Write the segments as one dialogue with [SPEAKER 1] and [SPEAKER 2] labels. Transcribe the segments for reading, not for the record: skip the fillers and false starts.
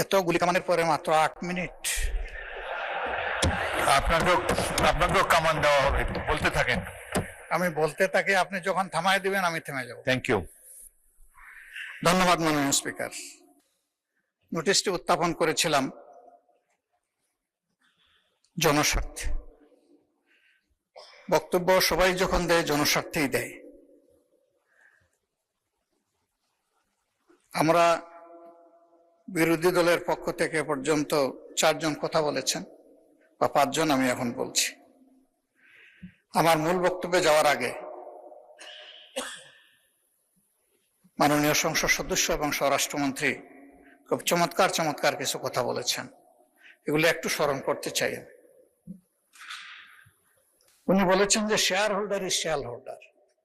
[SPEAKER 1] এত গুলিকামানের পরে মাত্র 8 মিনিট।
[SPEAKER 2] আপনাকেও কামান দেওয়া হবে, বলতে থাকেন।
[SPEAKER 1] আমি বলতে থাকি, আপনি যখন থামায় দিবেন আমি থেমে যাব।
[SPEAKER 2] Thank you.
[SPEAKER 1] ধন্যবাদ মাননীয় স্পিকার। নোটিশটি উত্থাপন করেছিলাম জনস্বার্থে। বক্তব্য সবাই যখন দেয় জনস্বার্থেই দেয়। আমরা বিরোধী দলের পক্ষ থেকে পর্যন্ত 4 জন কথা বলেছেন, বা 5 জন আমি এখন বলছি। আমার মূল বক্তব্যে যাওয়ার আগে মাননীয় সংসদ সদস্য এবং স্বরাষ্ট্রমন্ত্রী খুব চমৎকার কিছু কথা বলেছেন, এগুলো একটু স্মরণ করতে চাই। উনি বলেছেন যে shareholder is shareholder.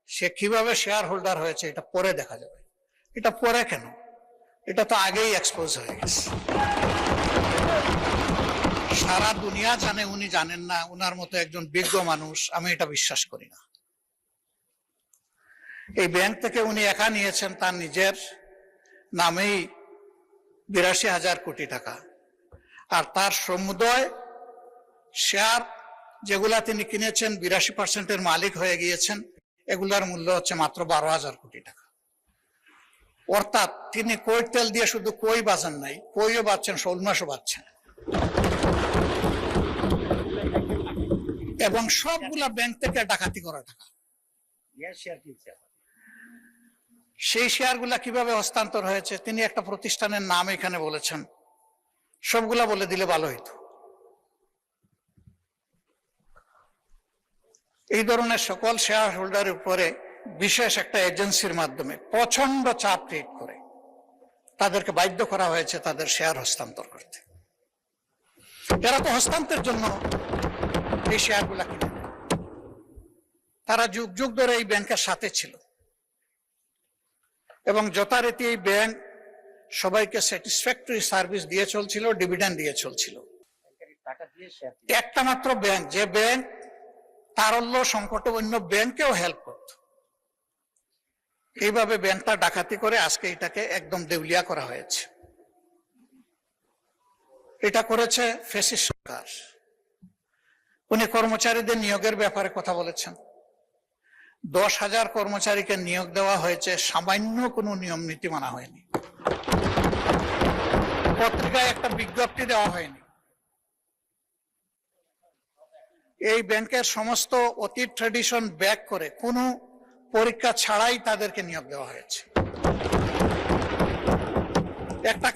[SPEAKER 1] সে কিভাবে শেয়ার হোল্ডার হয়েছে এটা পরে দেখা যাবে। এটা পরে কেন? এটা তো আগেই এক্সপোজ হয়ে গেছে। সারা দুনিয়া জানে, উনি জানেন না। উনার মতো একজন বিজ্ঞ মানুষ, আমি এটা বিশ্বাস করি না। এই ব্যাংক থেকে উনি একা নিয়েছেন তার নিজের নামেই 82,000 কোটি টাকা, আর তার সমুদয় শেয়ার যেগুলা তিনি কিনেছেন 82% মালিক হয়ে গিয়েছেন, এগুলার মূল্য হচ্ছে মাত্র 12,000 কোটি টাকা। অর্থাৎ তিনি কই তেল দিয়ে শুধু কই বাঁচেন নাই, কইও বাঁচছেন, শোল মাছও বাঁচছেন, এবং সবগুলা ব্যাংক থেকে ডাকাতি করা টাকা। সেই শেয়ারগুলা কিভাবে হস্তান্তর হয়েছে তিনি একটা প্রতিষ্ঠানের নাম এখানে বলেছেন, সবগুলা বলে দিলে ভালো হইতো। এই ধরনের সকল শেয়ার হোল্ডারের উপরে বিশেষ একটা এজেন্সির মাধ্যমে প্রচন্ড চাপ ক্রিয়েট করে তাদেরকে বাধ্য করা হয়েছে তাদের শেয়ার হস্তান্তর করতে। এরা তো হস্তান্তরের জন্য এই শেয়ারগুলা কিনে, তারা যুগ যুগ ধরে এই ব্যাংকের সাথে ছিল এবং যথারীতি এই ব্যাংক সবাইকে স্যাটিসফ্যাক্টরি সার্ভিস দিয়ে চলছিল, ডিভিডেন্ড দিয়ে চলছিল। একটা মাত্র ব্যাংক, যে ব্যাংক তারল্য সংকটে অন্য ব্যাংকেও হেল্প করত, এইভাবে ব্যাংকটা ডাকাতি করে আজকে এটাকে একদম দেউলিয়া করা হয়েছে। এটা করেছে ফ্যাসিস্ট সরকার। উনি কর্মচারীদের নিয়োগের ব্যাপারে কথা বলেছেন। 10,000 কর্মচারীকে নিয়োগ দেওয়া হয়েছে, সামান্য কোনো নিয়ম নীতি মানা হয়নি, পত্রিকায় একটা বিজ্ঞপ্তি দেওয়া হয়নি। এই ব্যাংকের সমস্ত অতীত ট্র্যাডিশন ব্যাক করে কোনো পরীক্ষা ছাড়াই তাদেরকে নিয়োগ দেওয়া হয়েছে। একটা